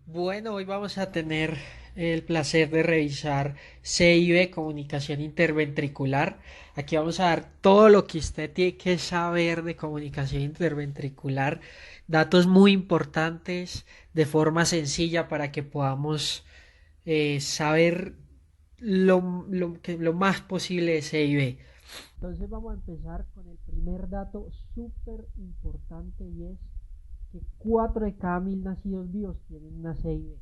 Bueno, hoy vamos a tener el placer de revisar CIV, comunicación interventricular. Aquí vamos a dar todo lo que usted tiene que saber de comunicación interventricular, datos muy importantes de forma sencilla para que podamos saber lo más posible de CIV. Entonces vamos a empezar con el primer dato súper importante y es que 4 de cada 1000 nacidos vivos tienen una CIV.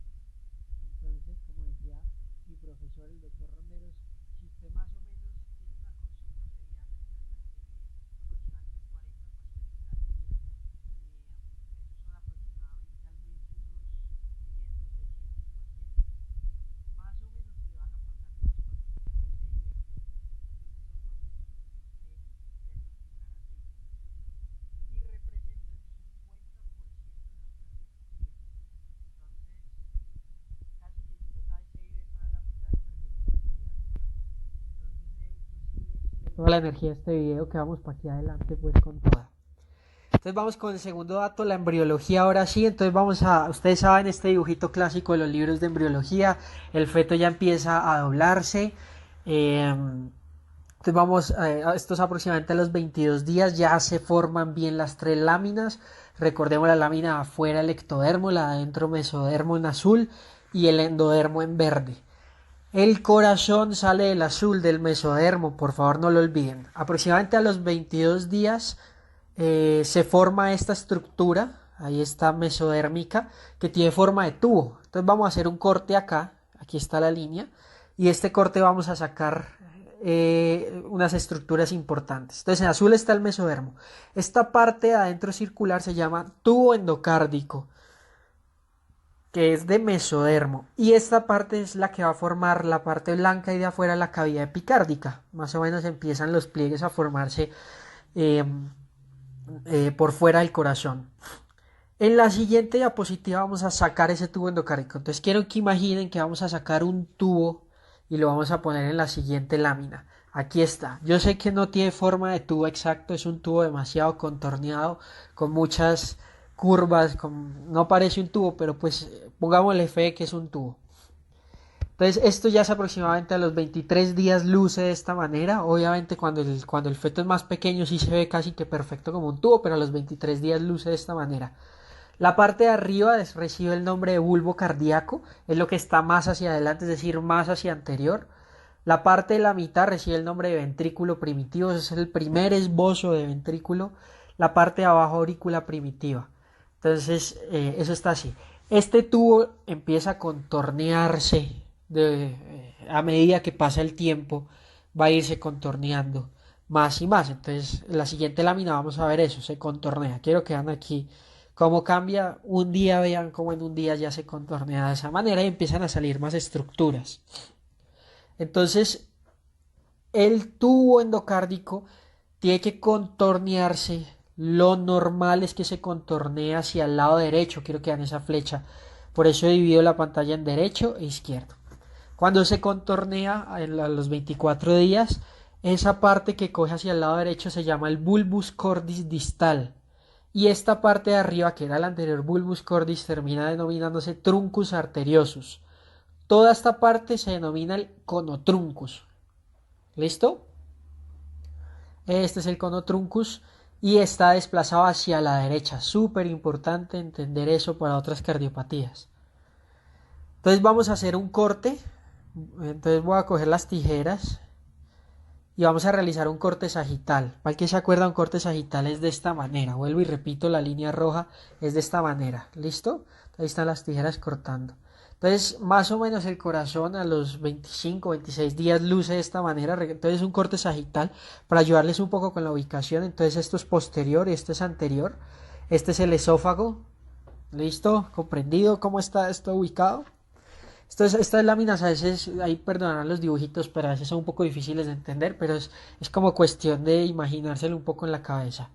Entonces, como decía mi profesor, el doctor Ronderos, si usted más o menos tiene una consulta pediátrica en la que ve aproximadamente 40 pacientes al día, esos son aproximadamente al mes unos 500, 600 pacientes, más o menos se le van a pasar dos pacientes de CIV. Entonces son pacientes que tenemos que diagnosticar a tiempo y representa el 50% de las cardiopatías. Entonces, casi que si usted sabe CIV, sabe la mitad de cardiología pediátrica. Entonces, esto sí, échele toda la energía a este video que vamos para aquí adelante pues con toda. Entonces vamos con el segundo dato, la embriología ahora sí. Entonces ustedes saben este dibujito clásico de los libros de embriología, el feto ya empieza a doblarse. Eh, entonces estos aproximadamente a los 22 días ya se forman bien las tres láminas. Recordemos la lámina de afuera el ectodermo, la de adentro mesodermo en azul y el endodermo en verde. El corazón sale del azul del mesodermo, por favor no lo olviden. Aproximadamente a los 22 días se forma esta estructura, ahí está mesodérmica, que tiene forma de tubo. Entonces vamos a hacer un corte acá, aquí está la línea, y este corte vamos a sacar unas estructuras importantes. Entonces en azul está el mesodermo. Esta parte de adentro circular se llama tubo endocárdico, que es de mesodermo, y esta parte es la que va a formar la parte blanca y de afuera la cavidad epicárdica. Más o menos empiezan los pliegues a formarse eh, por fuera del corazón. En la siguiente diapositiva vamos a sacar ese tubo endocárdico. Entonces quiero que imaginen que vamos a sacar un tubo y lo vamos a poner en la siguiente lámina. Aquí está. Yo sé que no tiene forma de tubo exacto, es un tubo demasiado contorneado, con muchas curvas, no parece un tubo, pero pues pongámosle fe que es un tubo. Entonces esto ya es aproximadamente a los 23 días luce de esta manera. Obviamente cuando el feto es más pequeño sí se ve casi que perfecto como un tubo, pero a los 23 días luce de esta manera. La parte de arriba recibe el nombre de bulbo cardíaco, es lo que está más hacia adelante, es decir, más hacia anterior. La parte de la mitad recibe el nombre de ventrículo primitivo, ese es el primer esbozo de ventrículo. La parte de abajo aurícula primitiva. Entonces, eso está así. Este tubo empieza a contornearse a medida que pasa el tiempo, va a irse contorneando más y más. Entonces, en la siguiente lámina vamos a ver eso, se contornea. Quiero que vean aquí cómo cambia. Un día vean cómo en un día ya se contornea de esa manera y empiezan a salir más estructuras. Entonces, el tubo endocárdico tiene que contornearse. Lo normal es que se contornee hacia el lado derecho. Quiero que vean esa flecha. Por eso he dividido la pantalla en derecho e izquierdo. Cuando se contornea a los 24 días, esa parte que coge hacia el lado derecho se llama el bulbus cordis distal. Y esta parte de arriba, que era el anterior bulbus cordis, termina denominándose truncus arteriosus. Toda esta parte se denomina el conotruncus. ¿Listo? Este es el conotruncus y está desplazado hacia la derecha. Súper importante entender eso para otras cardiopatías. Entonces vamos a hacer un corte. Entonces voy a coger las tijeras y vamos a realizar un corte sagital. Para el que se acuerda, un corte sagital es de esta manera. Vuelvo y repito, la línea roja es de esta manera. ¿Listo? Ahí están las tijeras cortando. Entonces, más o menos el corazón a los 25, 26 días luce de esta manera. Entonces, un corte sagital para ayudarles un poco con la ubicación. Entonces, esto es posterior y esto es anterior. Este es el esófago. ¿Listo? ¿Comprendido cómo está esto ubicado? Estas láminas a veces, ahí perdonarán los dibujitos, pero a veces son un poco difíciles de entender, pero es como cuestión de imaginárselo un poco en la cabeza.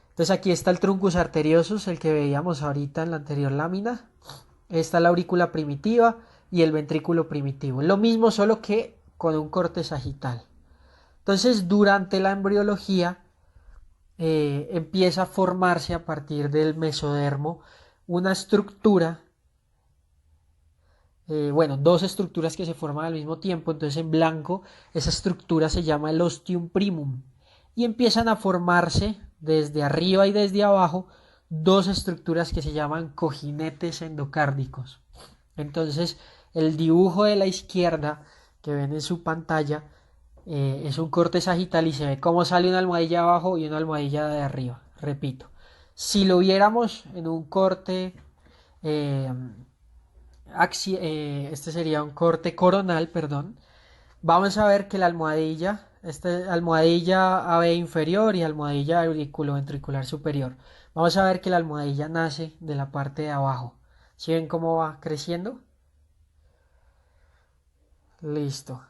Entonces aquí está el truncus arteriosus, el que veíamos ahorita en la anterior lámina. Está la aurícula primitiva y el ventrículo primitivo. Lo mismo, solo que con un corte sagital. Entonces, durante la embriología empieza a formarse a partir del mesodermo una estructura bueno, dos estructuras que se forman al mismo tiempo. Entonces en blanco esa estructura se llama el ostium primum y empiezan a formarse desde arriba y desde abajo dos estructuras que se llaman cojinetes endocárdicos. Entonces el dibujo de la izquierda que ven en su pantalla es un corte sagital y se ve cómo sale una almohadilla abajo y una almohadilla de arriba. Repito, si lo viéramos en un corte eh, este sería un corte coronal, perdón. Vamos a ver que la almohadilla, esta almohadilla AB inferior y almohadilla auriculoventricular superior. Vamos a ver que la almohadilla nace de la parte de abajo. ¿Sí ven cómo va creciendo? Listo.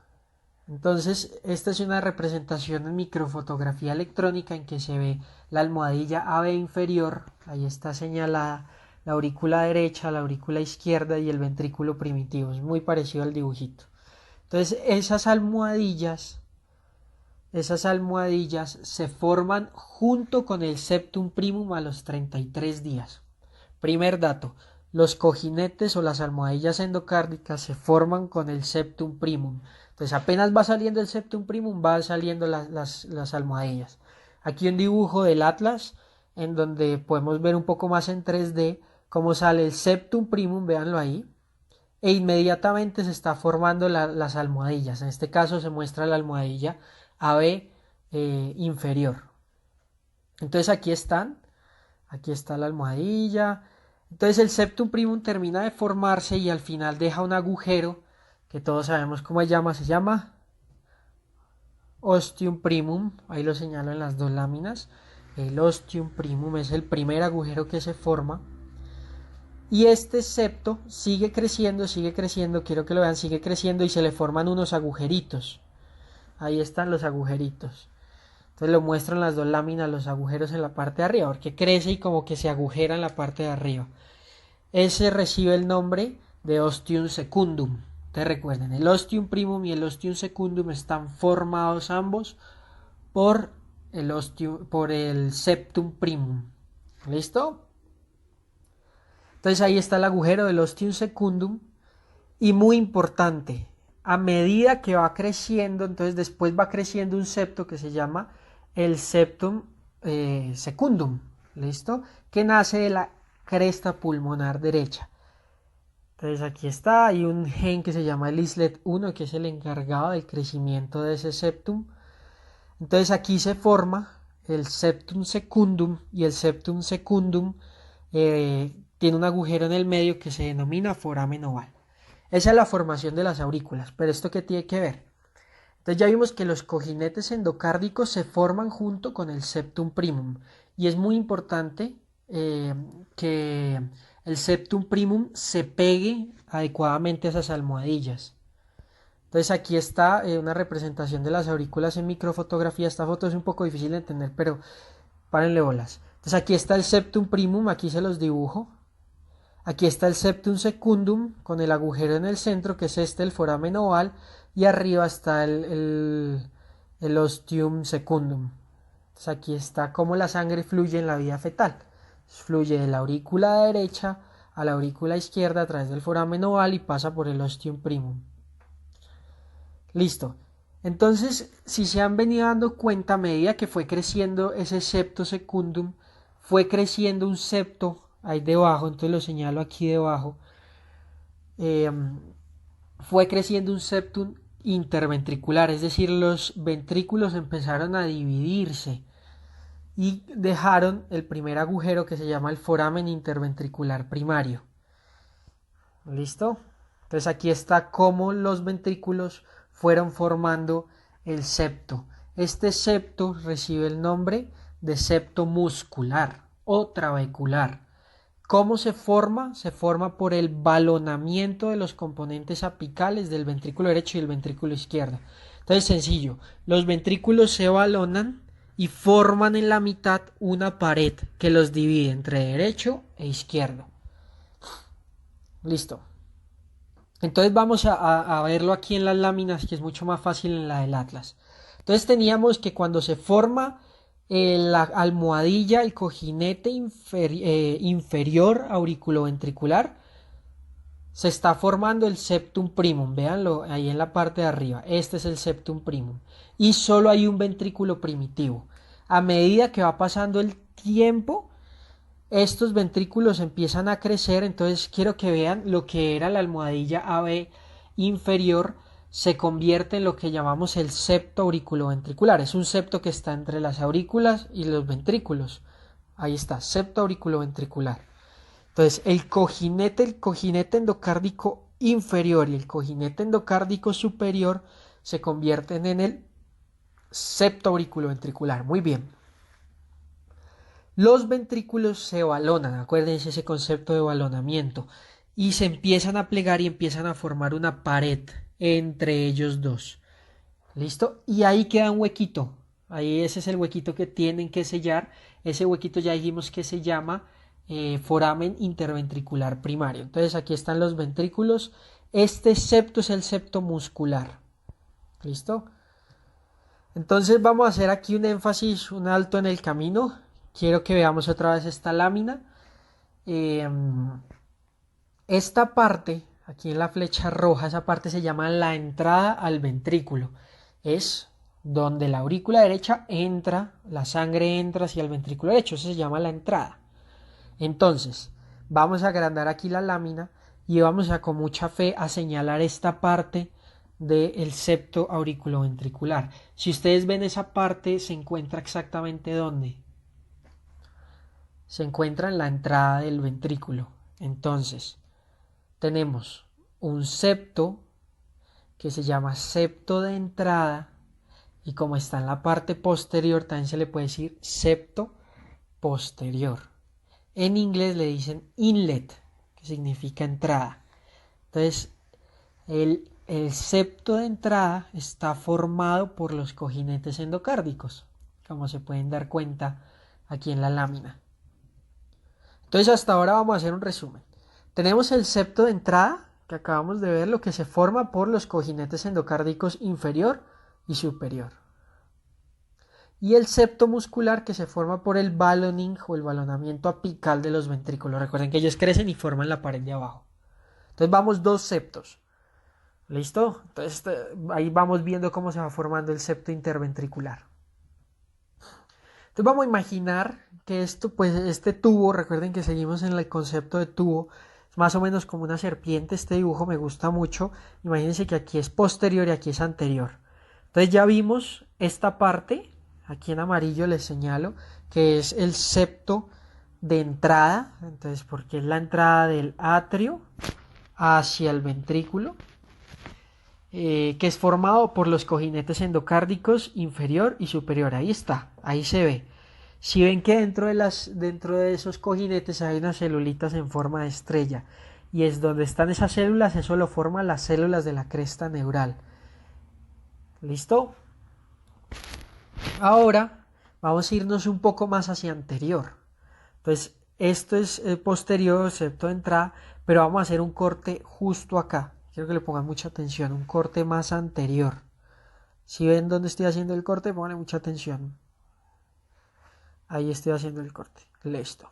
Entonces, esta es una representación en microfotografía electrónica en que se ve la almohadilla AB inferior, ahí está señalada la aurícula derecha, la aurícula izquierda y el ventrículo primitivo, es muy parecido al dibujito. Entonces, esas almohadillas se forman junto con el septum primum a los 33 días. Primer dato, los cojinetes o las almohadillas endocárdicas se forman con el septum primum. Entonces apenas va saliendo el septum primum, van saliendo las almohadillas. Aquí un dibujo del atlas en donde podemos ver un poco más en 3D cómo sale el septum primum, véanlo ahí, e inmediatamente se está formando las almohadillas. En este caso se muestra la almohadilla AB inferior. Entonces aquí está la almohadilla. Entonces el septum primum termina de formarse y al final deja un agujero que todos sabemos cómo se llama ostium primum, ahí lo señalo en las dos láminas. El ostium primum es el primer agujero que se forma y este septo sigue creciendo, quiero que lo vean, sigue creciendo y se le forman unos agujeritos. Ahí están los agujeritos. Entonces lo muestran las dos láminas, los agujeros en la parte de arriba, porque crece y como que se agujera en la parte de arriba. Ese recibe el nombre de ostium secundum. Te recuerden, el ostium primum y el ostium secundum están formados ambos por por el septum primum. ¿Listo? Entonces ahí está el agujero del ostium secundum y muy importante, a medida que va creciendo, entonces después va creciendo un septo que se llama el septum secundum, ¿listo? Que nace de la cresta pulmonar derecha. Entonces aquí está, hay un gen que se llama el islet1 que es el encargado del crecimiento de ese septum. Entonces aquí se forma el septum secundum y el septum secundum tiene un agujero en el medio que se denomina foramen oval. Esa es la formación de las aurículas, pero ¿esto qué tiene que ver? Entonces ya vimos que los cojinetes endocárdicos se forman junto con el septum primum y es muy importante que el septum primum se pegue adecuadamente a esas almohadillas. Entonces aquí está una representación de las aurículas en microfotografía. Esta foto es un poco difícil de entender, pero párenle bolas. Entonces aquí está el septum primum, aquí se los dibujo. Aquí está el septum secundum con el agujero en el centro, que es el foramen oval, y arriba está el ostium secundum. Entonces aquí está cómo la sangre fluye en la vía fetal. Fluye de la aurícula derecha a la aurícula izquierda a través del foramen oval y pasa por el ostium primum. Listo. Entonces, si se han venido dando cuenta, a medida que fue creciendo ese septo secundum, fue creciendo un septo ahí debajo, entonces lo señalo aquí debajo, eh, fue creciendo un septum interventricular, es decir, los ventrículos empezaron a dividirse y dejaron el primer agujero que se llama el foramen interventricular primario. ¿Listo? Entonces aquí está cómo los ventrículos fueron formando el septo. Este septo recibe el nombre de septo muscular o trabecular. ¿Cómo se forma? Se forma por el balonamiento de los componentes apicales del ventrículo derecho y el ventrículo izquierdo. Entonces, sencillo, los ventrículos se balonan y forman en la mitad una pared que los divide entre derecho e izquierdo. Listo. Entonces vamos a verlo aquí en las láminas, que es mucho más fácil en la del atlas. Entonces teníamos que cuando se forma la almohadilla, el cojinete inferior auriculoventricular, se está formando el septum primum, véanlo ahí en la parte de arriba, este es el septum primum y solo hay un ventrículo primitivo. A medida que va pasando el tiempo, estos ventrículos empiezan a crecer, entonces quiero que vean lo que era la almohadilla AB inferior se convierte en lo que llamamos el septo auriculoventricular. Es un septo que está entre las aurículas y los ventrículos. Ahí está, septo auriculoventricular. Entonces, el cojinete endocárdico inferior y el cojinete endocárdico superior se convierten en el septo auriculoventricular. Muy bien. Los ventrículos se balonan, acuérdense ese concepto de balonamiento, y se empiezan a plegar y empiezan a formar una pared entre ellos dos. ¿Listo? Y ahí queda un huequito. Ahí ese es el huequito que tienen que sellar. Ese huequito ya dijimos que se llama foramen interventricular primario. Entonces aquí están los ventrículos. Este septo es el septo muscular. ¿Listo? Entonces vamos a hacer aquí un énfasis, un alto en el camino. Quiero que veamos otra vez esta lámina. Esta parte, aquí en la flecha roja, esa parte se llama la entrada al ventrículo. Es donde la aurícula derecha entra, la sangre entra hacia el ventrículo derecho. Eso se llama la entrada. Entonces, vamos a agrandar aquí la lámina y vamos a con mucha fe a señalar esta parte del septo auriculoventricular. Si ustedes ven esa parte, se encuentra exactamente ¿dónde? Se encuentra en la entrada del ventrículo. Entonces, tenemos un septo que se llama septo de entrada y como está en la parte posterior también se le puede decir septo posterior. En inglés le dicen inlet, que significa entrada. Entonces, el septo de entrada está formado por los cojinetes endocárdicos, como se pueden dar cuenta aquí en la lámina. Entonces, hasta ahora vamos a hacer un resumen. Tenemos el septo de entrada, que acabamos de ver, lo que se forma por los cojinetes endocárdicos inferior y superior. Y el septo muscular, que se forma por el balloning o el balonamiento apical de los ventrículos. Recuerden que ellos crecen y forman la pared de abajo. Entonces vamos dos septos. ¿Listo? Entonces ahí vamos viendo cómo se va formando el septo interventricular. Entonces vamos a imaginar que este tubo, recuerden que seguimos en el concepto de tubo, es más o menos como una serpiente. Este dibujo me gusta mucho. Imagínense que aquí es posterior y aquí es anterior. Entonces ya vimos esta parte, aquí en amarillo les señalo, que es el septo de entrada. Entonces, porque es la entrada del atrio hacia el ventrículo, que es formado por los cojinetes endocárdicos inferior y superior. Ahí está, ahí se ve. Si ven que dentro de esos cojinetes hay unas celulitas en forma de estrella y es donde están esas células, eso lo forman las células de la cresta neural. ¿Listo? Ahora vamos a irnos un poco más hacia anterior. Entonces esto es posterior, septo de entrada, pero vamos a hacer un corte justo acá. Quiero que le pongan mucha atención, un corte más anterior. Si ven dónde estoy haciendo el corte, pongan mucha atención. Ahí estoy haciendo el corte. Listo.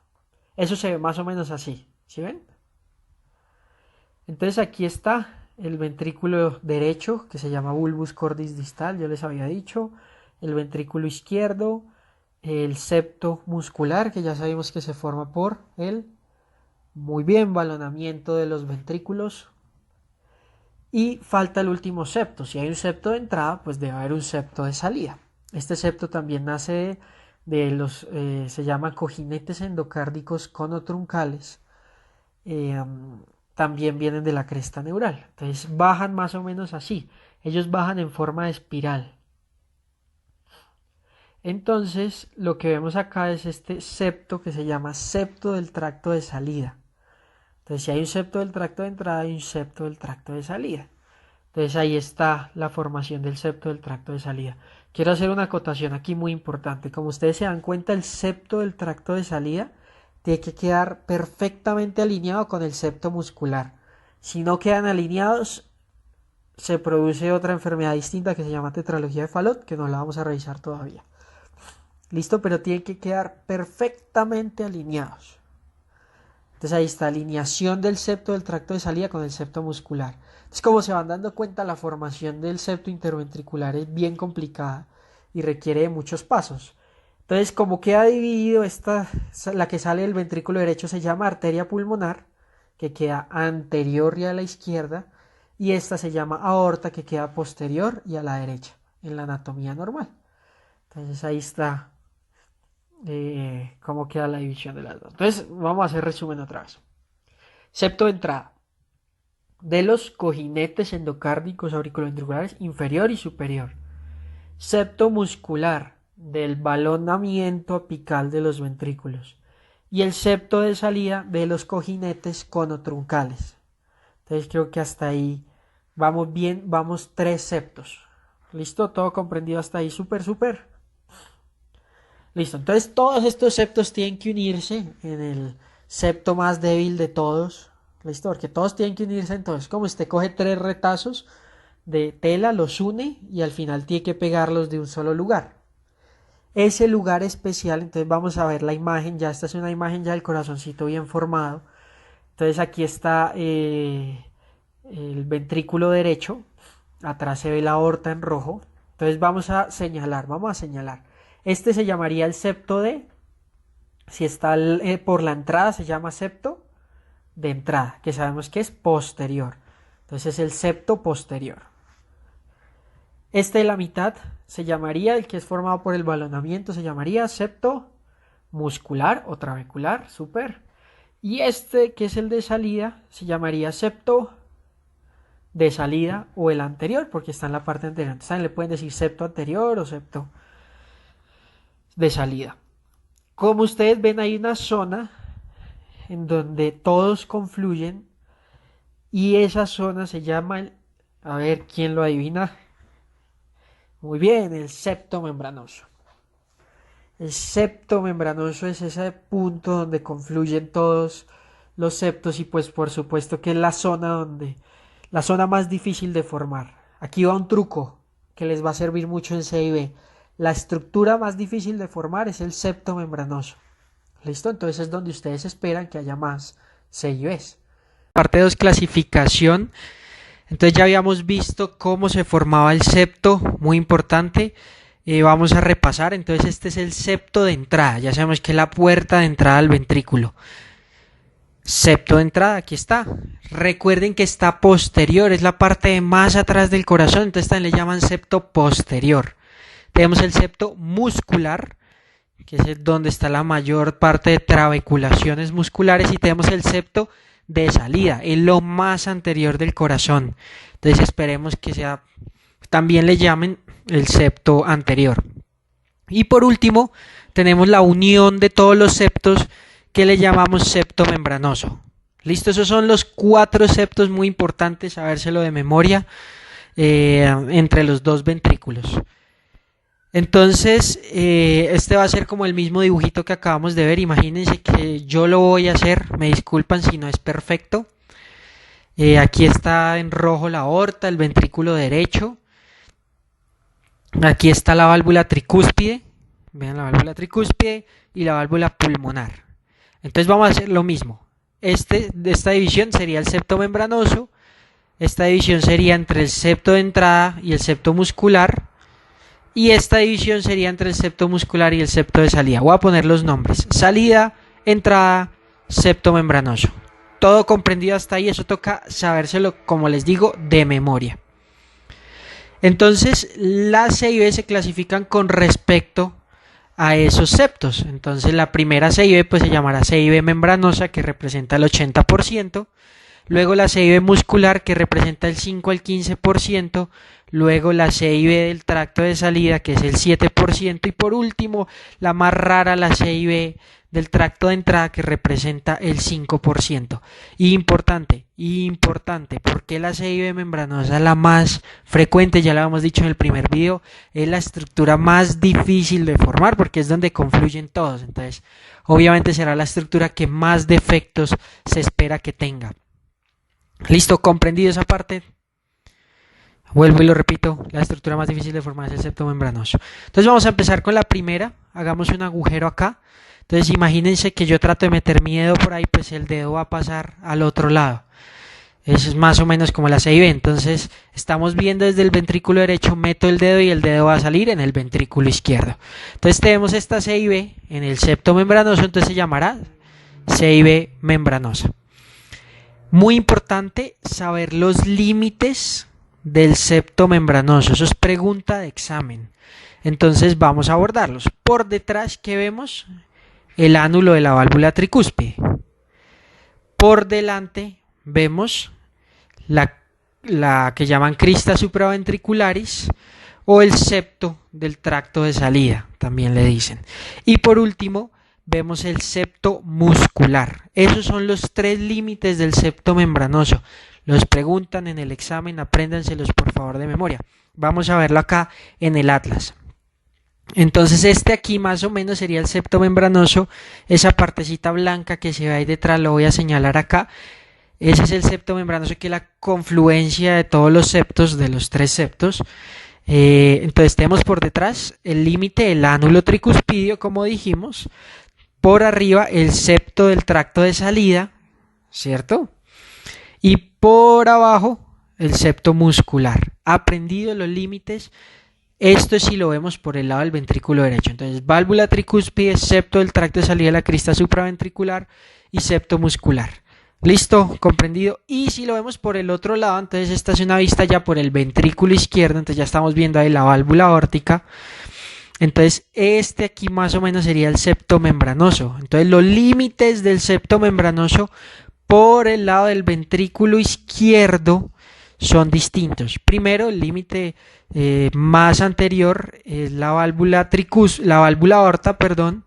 Eso se ve más o menos así. ¿Sí ven? Entonces aquí está el ventrículo derecho, que se llama bulbus cordis distal, yo les había dicho. El ventrículo izquierdo, el septo muscular, que ya sabemos que se forma por el, muy bien, balonamiento de los ventrículos. Y falta el último septo. Si hay un septo de entrada, pues debe haber un septo de salida. Este septo también nace de los, se llaman cojinetes endocárdicos conotruncales. También vienen de la cresta neural. Entonces bajan más o menos así. Ellos bajan en forma de espiral. Entonces lo que vemos acá es este septo que se llama septo del tracto de salida. Entonces si hay un septo del tracto de entrada y un septo del tracto de salida. Entonces ahí está la formación del septo del tracto de salida. Quiero hacer una acotación aquí muy importante. Como ustedes se dan cuenta, el septo del tracto de salida tiene que quedar perfectamente alineado con el septo muscular. Si no quedan alineados, se produce otra enfermedad distinta que se llama tetralogía de Fallot, que no la vamos a revisar todavía. ¿Listo? Pero tienen que quedar perfectamente alineados. Entonces ahí está alineación del septo del tracto de salida con el septo muscular. Entonces, como se van dando cuenta, la formación del septo interventricular es bien complicada y requiere de muchos pasos. Entonces, como queda dividido, la que sale del ventrículo derecho se llama arteria pulmonar, que queda anterior y a la izquierda, y esta se llama aorta, que queda posterior y a la derecha, en la anatomía normal. Entonces ahí está cómo queda la división de las dos. Entonces vamos a hacer resumen otra vez. Septo de entrada de los cojinetes endocárdicos auriculoventriculares inferior y superior. Septo muscular del balonamiento apical de los ventrículos. Y el septo de salida de los cojinetes conotruncales. Entonces creo que hasta ahí vamos bien, vamos 3 septos. ¿Listo? Todo comprendido hasta ahí, súper. Listo, entonces todos estos septos tienen que unirse en el septo más débil de todos. Listo, porque todos tienen que unirse. Entonces, como usted coge 3 retazos de tela, los une y al final tiene que pegarlos de un solo lugar. Ese lugar especial, entonces vamos a ver la imagen. Ya esta es una imagen ya del corazoncito bien formado. Entonces aquí está el ventrículo derecho. Atrás se ve la aorta en rojo. Entonces vamos a señalar. Este se llamaría el septo si está por la entrada se llama septo de entrada, que sabemos que es posterior. Entonces es el septo posterior. Este de la mitad se llamaría, el que es formado por el balonamiento, se llamaría septo muscular o trabecular, súper. Y este, que es el de salida, se llamaría septo de salida o el anterior, porque está en la parte anterior. Entonces le pueden decir septo anterior o septo de salida. Como ustedes ven, hay una zona en donde todos confluyen y esa zona se llama, a ver quién lo adivina. Muy bien, el septo membranoso. El septo membranoso es ese punto donde confluyen todos los septos y pues por supuesto que es la zona más difícil de formar. Aquí va un truco que les va a servir mucho en CIB. La estructura más difícil de formar es el septo membranoso. ¿Listo? Entonces es donde ustedes esperan que haya más CIBs. Parte 2, clasificación. Entonces ya habíamos visto cómo se formaba el septo, muy importante. Vamos a repasar. Entonces este es el septo de entrada. Ya sabemos que es la puerta de entrada al ventrículo. Septo de entrada, aquí está. Recuerden que está posterior, es la parte de más atrás del corazón, entonces también le llaman septo posterior. Tenemos el septo muscular, que es donde está la mayor parte de trabeculaciones musculares, y tenemos el septo de salida, es lo más anterior del corazón. Entonces esperemos que sea, también le llamen el septo anterior. Y por último, tenemos la unión de todos los septos, que le llamamos septo membranoso. Listo, esos son los 4 septos muy importantes, sabérselo de memoria, entre los 2 ventrículos. Entonces, este va a ser como el mismo dibujito que acabamos de ver. Imagínense que yo lo voy a hacer, me disculpan si no es perfecto. Aquí está en rojo la aorta, el ventrículo derecho. Aquí está la válvula tricúspide, vean la válvula tricúspide y la válvula pulmonar. Entonces vamos a hacer lo mismo. Esta división sería el septo membranoso. Esta división sería entre el septo de entrada y el septo muscular. Y esta división sería entre el septo muscular y el septo de salida. Voy a poner los nombres. Salida, entrada, septo membranoso. Todo comprendido hasta ahí. Eso toca sabérselo, como les digo, de memoria. Entonces las CIB se clasifican con respecto a esos septos. Entonces la primera CIB pues se llamará CIB membranosa, que representa el 80%, luego la CIB muscular, que representa el 5 al 15%, luego la CIB del tracto de salida, que es el 7%, y por último la más rara, la CIB del tracto de entrada, que representa el 5%. Y importante, porque la CIB membranosa es la más frecuente, ya lo habíamos dicho en el primer video, es la estructura más difícil de formar porque es donde confluyen todos. Entonces, obviamente será la estructura que más defectos se espera que tenga. ¿Listo? ¿Comprendido esa parte? Vuelvo y lo repito, la estructura más difícil de formar es el septo membranoso. Entonces vamos a empezar con la primera. Hagamos un agujero acá. Entonces imagínense que yo trato de meter mi dedo por ahí, pues el dedo va a pasar al otro lado. Eso es más o menos como la C y B. Entonces estamos viendo desde el ventrículo derecho, meto el dedo y el dedo va a salir en el ventrículo izquierdo. Entonces tenemos esta C y B en el septo membranoso, entonces se llamará C y B membranosa. Muy importante saber los límites del septo membranoso. Eso es pregunta de examen. Entonces vamos a abordarlos. Por detrás, ¿qué vemos? El ánulo de la válvula tricúspide. Por delante vemos la que llaman crista supraventricularis o el septo del tracto de salida, también le dicen. Y por último, vemos el septo muscular. Esos son los tres límites del septo membranoso. Los preguntan en el examen, apréndanselos por favor de memoria. Vamos a verlo acá en el atlas. Entonces este aquí más o menos sería el septo membranoso. Esa partecita blanca que se ve ahí detrás lo voy a señalar acá. Ese es el septo membranoso, que es la confluencia de todos los septos, de los tres septos. Entonces tenemos por detrás el límite del ánulo tricuspidio, como dijimos. Por arriba el septo del tracto de salida, ¿cierto? Y por abajo el septo muscular. Aprendido los límites. Esto es si lo vemos por el lado del ventrículo derecho. Entonces, válvula tricúspide, septo del tracto de salida de la crista supraventricular y septo muscular. ¿Listo? ¿Comprendido? Y si lo vemos por el otro lado, entonces esta es una vista ya por el ventrículo izquierdo. Entonces ya estamos viendo ahí la válvula aórtica. Entonces este aquí más o menos sería el septo membranoso. Entonces los límites del septo membranoso por el lado del ventrículo izquierdo son distintos. Primero, el límite más anterior es la válvula aorta, perdón.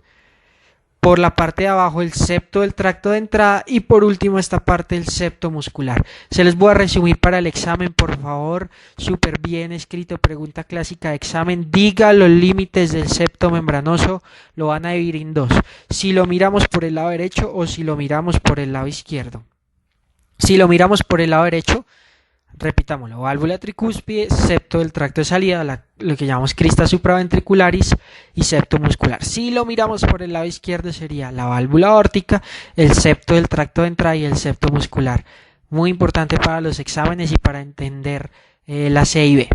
Por la parte de abajo el septo del tracto de entrada y por último esta parte el septo muscular. Se les voy a resumir para el examen, por favor, súper bien escrito, pregunta clásica de examen. Diga los límites del septo membranoso, lo van a dividir en dos. Si lo miramos por el lado derecho o si lo miramos por el lado izquierdo. Si lo miramos por el lado derecho, repitámoslo, válvula tricúspide, septo del tracto de salida, lo que llamamos crista supraventricularis y septo muscular. Si lo miramos por el lado izquierdo sería la válvula aórtica, el septo del tracto de entrada y el septo muscular. Muy importante para los exámenes y para entender la C y B.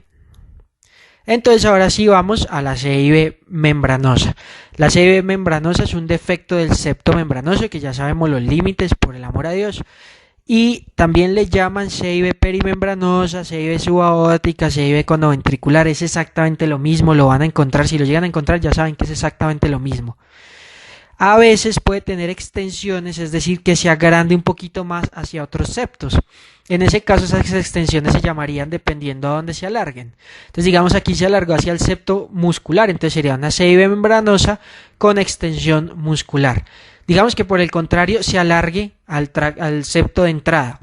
Entonces ahora sí vamos a la C y B membranosa. La C y B membranosa es un defecto del septo membranoso, que ya sabemos los límites, por el amor a Dios. Y también le llaman C y B perimembranosa, C y B subaórtica, C y B conoventricular. Es exactamente lo mismo, lo van a encontrar. Si lo llegan a encontrar ya saben que es exactamente lo mismo. A veces puede tener extensiones, es decir, que se agrande un poquito más hacia otros septos. En ese caso esas extensiones se llamarían dependiendo a dónde se alarguen. Entonces digamos aquí se alargó hacia el septo muscular, entonces sería una C y B membranosa con extensión muscular. Digamos que por el contrario se alargue al septo de entrada.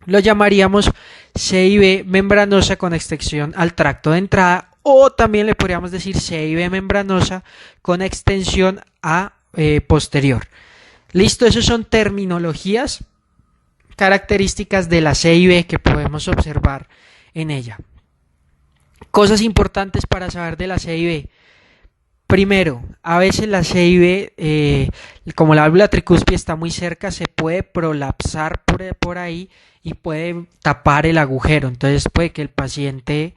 Lo llamaríamos C y B membranosa con extensión al tracto de entrada, o también le podríamos decir C y B membranosa con extensión a posterior. Listo, esas son terminologías características de la C y B que podemos observar en ella. Cosas importantes para saber de la C y B. Primero, a veces la C y B, como la válvula tricúspide está muy cerca, se puede prolapsar por ahí y puede tapar el agujero. Entonces puede que el paciente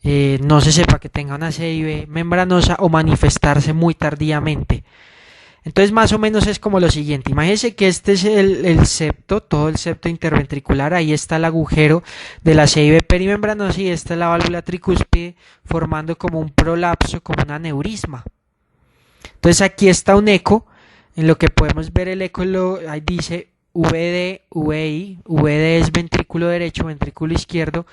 no se sepa que tenga una C y B membranosa o manifestarse muy tardíamente. Entonces más o menos es como lo siguiente. Imagínense que este es el septo, todo el septo interventricular. Ahí está el agujero de la C y B perimembranosa y esta es la válvula tricúspide formando como un prolapso, como un aneurisma. Entonces aquí está un eco. En lo que podemos ver el eco, ahí dice VD, VI. VD es ventrículo derecho, ventrículo izquierdo.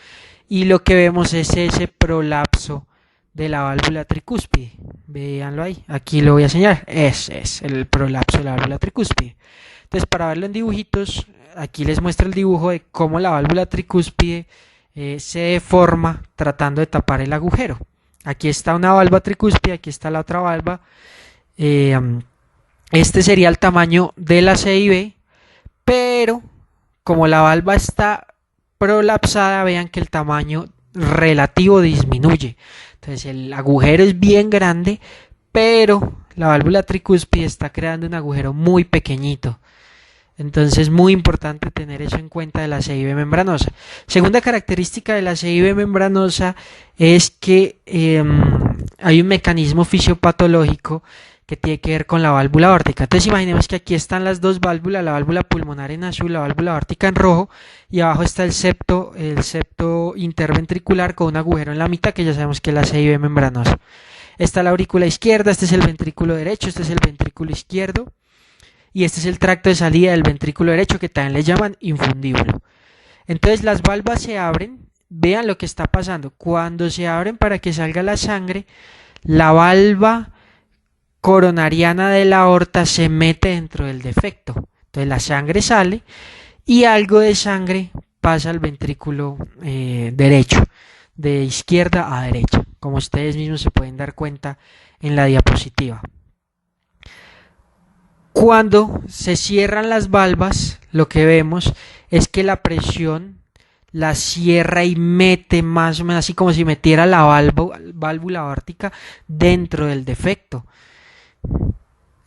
Y lo que vemos es ese prolapso de la válvula tricúspide. Véanlo ahí, aquí lo voy a señalar. Ese es el prolapso de la válvula tricúspide. Entonces, para verlo en dibujitos, aquí les muestro el dibujo de cómo la válvula tricúspide se deforma tratando de tapar el agujero. Aquí está una valva tricúspide, aquí está la otra valva. Este sería el tamaño de la C y B, pero como la valva está prolapsada, vean que el tamaño relativo disminuye. Entonces el agujero es bien grande, pero la válvula tricúspide está creando un agujero muy pequeñito. Entonces, muy importante tener eso en cuenta de la CIB membranosa. Segunda característica de la CIB membranosa es que hay un mecanismo fisiopatológico que tiene que ver con la válvula aórtica. Entonces, imaginemos que aquí están las dos válvulas, la válvula pulmonar en azul, la válvula aórtica en rojo, y abajo está el septo interventricular con un agujero en la mitad, que ya sabemos que es la CIB membranosa. Está la aurícula izquierda, este es el ventrículo derecho, este es el ventrículo izquierdo. Y este es el tracto de salida del ventrículo derecho, que también le llaman infundíbulo. Entonces las valvas se abren, vean lo que está pasando. Cuando se abren para que salga la sangre, la valva coronariana de la aorta se mete dentro del defecto. Entonces la sangre sale y algo de sangre pasa al ventrículo derecho, de izquierda a derecha, como ustedes mismos se pueden dar cuenta en la diapositiva. Cuando se cierran las valvas, lo que vemos es que la presión la cierra y mete más o menos así como si metiera la válvula aórtica dentro del defecto.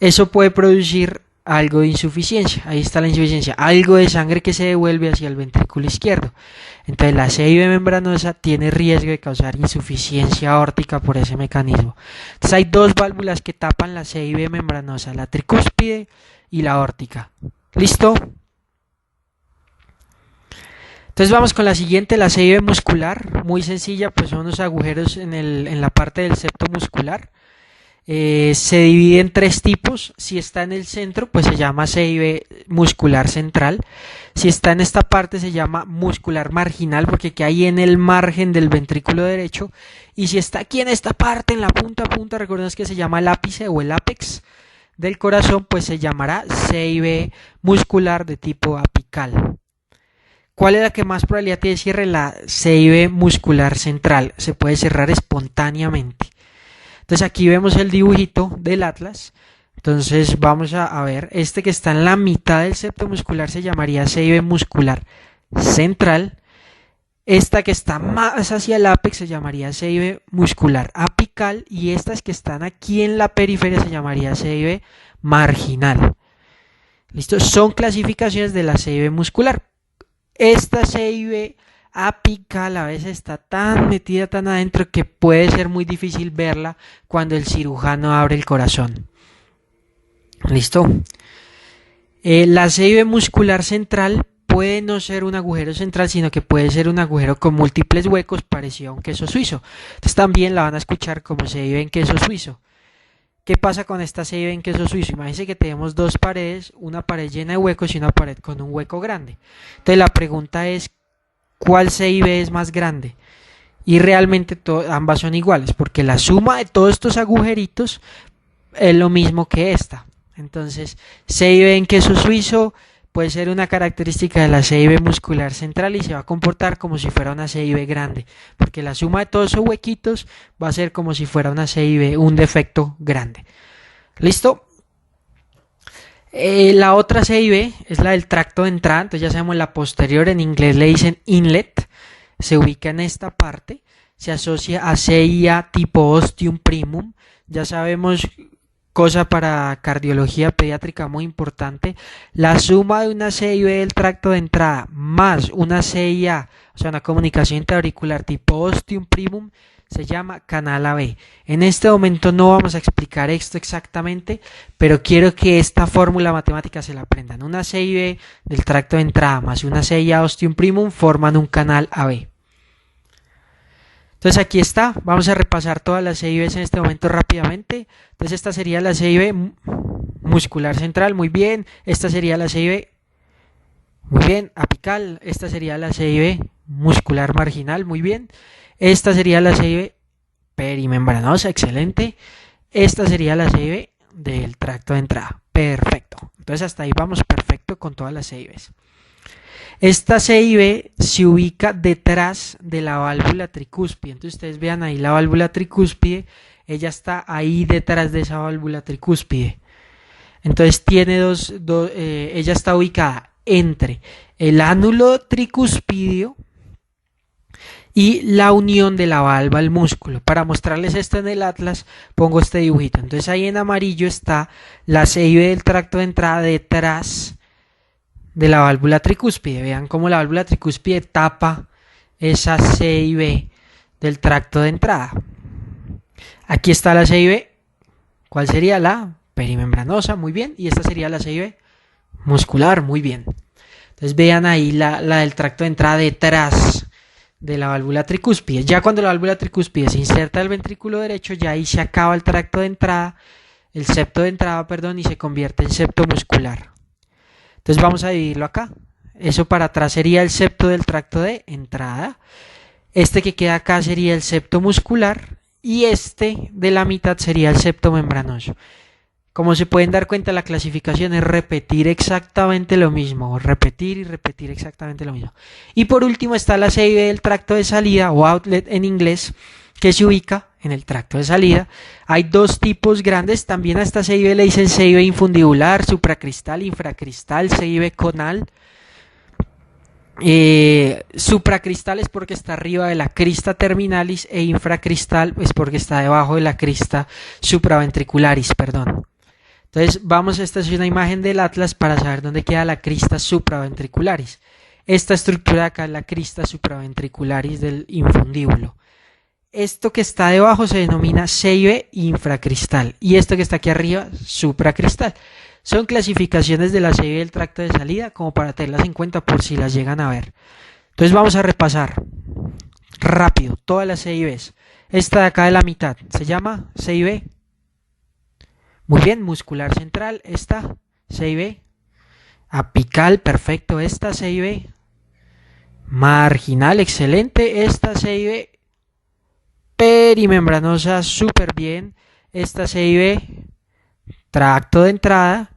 Eso puede producir algo de insuficiencia. Ahí está la insuficiencia, algo de sangre que se devuelve hacia el ventrículo izquierdo. Entonces la CIB membranosa tiene riesgo de causar insuficiencia aórtica por ese mecanismo. Entonces hay dos válvulas que tapan la CIB membranosa, la tricúspide y la aórtica. ¿Listo? Entonces vamos con la siguiente, la CIB muscular, muy sencilla, pues son unos agujeros en la parte del septo muscular. Se divide en tres tipos. Si está en el centro, pues se llama CIB muscular central. Si está en esta parte, se llama muscular marginal, porque que hay en el margen del ventrículo derecho. Y si está aquí en esta parte, en la punta, recuerden que se llama el ápice o el ápex del corazón, pues se llamará CIB muscular de tipo apical. ¿Cuál es la que más probabilidad tiene de cierre? La CIB muscular central. Se puede cerrar espontáneamente. Entonces aquí vemos el dibujito del atlas. Entonces vamos a ver, este que está en la mitad del septo muscular se llamaría CIB muscular central. Esta que está más hacia el ápex se llamaría CIB muscular apical. Y estas que están aquí en la periferia se llamaría CIB marginal. ¿Listo? Son clasificaciones de la CIB muscular. Esta CIB apical a veces está tan metida tan adentro que puede ser muy difícil verla cuando el cirujano abre el corazón. ¿Listo? La CIB muscular central puede no ser un agujero central, sino que puede ser un agujero con múltiples huecos parecido a un queso suizo. Entonces también la van a escuchar como CIB en queso suizo. ¿Qué pasa con esta CIB en queso suizo? Imagínense que tenemos dos paredes, una pared llena de huecos y una pared con un hueco grande. Entonces la pregunta es, ¿cuál CIB es más grande? Y realmente ambas son iguales, porque la suma de todos estos agujeritos es lo mismo que esta. Entonces, CIB en queso suizo puede ser una característica de la CIB muscular central y se va a comportar como si fuera una CIB grande, porque la suma de todos esos huequitos va a ser como si fuera una CIB, un defecto grande. ¿Listo? La otra CIB es la del tracto de entrada, entonces ya sabemos la posterior, en inglés le dicen inlet, se ubica en esta parte, se asocia a CIA tipo ostium primum, ya sabemos, cosa para cardiología pediátrica muy importante, la suma de una CIB del tracto de entrada más una CIA, o sea una comunicación interauricular tipo ostium primum, se llama canal AB. En este momento no vamos a explicar esto exactamente, pero quiero que esta fórmula matemática se la aprendan. Una CIB del tracto de entrada más una CIA ostium primum forman un canal AB. Entonces aquí está, vamos a repasar todas las CIBs en este momento rápidamente. Entonces esta sería la CIB muscular central, muy bien. Esta sería la CIB, muy bien, apical. Esta sería la CIB muscular marginal, muy bien. Esta sería la CIB perimembranosa, excelente. Esta sería la CIB del tracto de entrada, perfecto. Entonces hasta ahí vamos perfecto con todas las CIBs. Esta CIB se ubica detrás de la válvula tricúspide. Entonces ustedes vean ahí la válvula tricúspide, ella está ahí detrás de esa válvula tricúspide. Entonces tiene ella está ubicada entre el ánulo tricuspidio y la unión de la valva al músculo. Para mostrarles esto en el atlas pongo este dibujito. Entonces ahí en amarillo está la C y B del tracto de entrada detrás de la válvula tricúspide. Vean cómo la válvula tricúspide tapa esa C y B del tracto de entrada. Aquí está la C y B. ¿Cuál sería? La perimembranosa, muy bien. Y esta sería la C y B muscular, muy bien. Entonces vean ahí la del tracto de entrada detrás de la válvula tricúspide. Ya cuando la válvula tricúspide se inserta el ventrículo derecho, ya ahí se acaba el tracto de entrada, el septo de entrada, perdón, y se convierte en septo muscular. Entonces vamos a dividirlo acá. Eso para atrás sería el septo del tracto de entrada. Este que queda acá sería el septo muscular y este de la mitad sería el septo membranoso. Como se pueden dar cuenta, la clasificación es repetir exactamente lo mismo, repetir y repetir exactamente lo mismo. Y por último está la C y B del tracto de salida o outlet en inglés, que se ubica en el tracto de salida. Hay dos tipos grandes, también a esta C y B le dicen C y B infundibular, supracristal, infracristal, C y B conal. Supracristal es porque está arriba de la crista terminalis e infracristal es porque está debajo de la crista supraventricularis, perdón. Entonces esta es una imagen del atlas para saber dónde queda la crista supraventricularis. Esta estructura acá es la crista supraventricularis del infundíbulo. Esto que está debajo se denomina C y B infracristal y esto que está aquí arriba supracristal. Son clasificaciones de la C y B del tracto de salida como para tenerlas en cuenta por si las llegan a ver. Entonces vamos a repasar rápido todas las C y Bs. Esta de acá de la mitad se llama C y B. Muy bien, muscular central, esta C y B. Apical, perfecto, esta C y B. Marginal, excelente, esta C y B. Perimembranosa, súper bien, esta C y B. Tracto de entrada.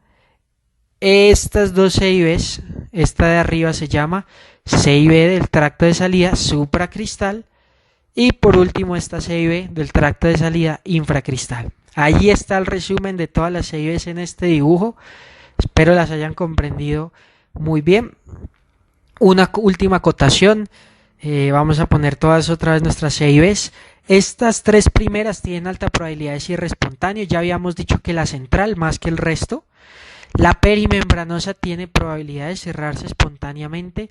Estas dos C y Bs, esta de arriba se llama C y B del tracto de salida supracristal. Y por último esta C y B del tracto de salida infracristal. Ahí está el resumen de todas las C y Bs en este dibujo. Espero las hayan comprendido muy bien. Una última acotación. Vamos a poner todas otra vez nuestras C y Bs. Estas tres primeras tienen alta probabilidad de cierre espontáneo. Ya habíamos dicho que la central más que el resto. La perimembranosa tiene probabilidad de cerrarse espontáneamente.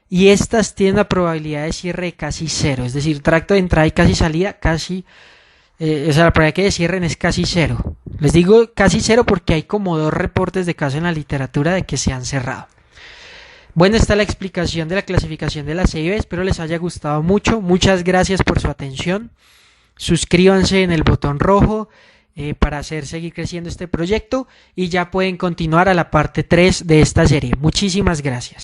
Y estas tienen la probabilidad de cierre de casi cero. Es decir, tracto de entrada y casi salida, casi... o sea, la probabilidad que cierren es casi cero. Les digo casi cero porque hay como dos reportes de caso en la literatura de que se han cerrado. Bueno, esta es la explicación de la clasificación de la C y B. Espero les haya gustado mucho. Muchas gracias por su atención. Suscríbanse en el botón rojo para seguir creciendo este proyecto y ya pueden continuar a la parte 3 de esta serie. Muchísimas gracias.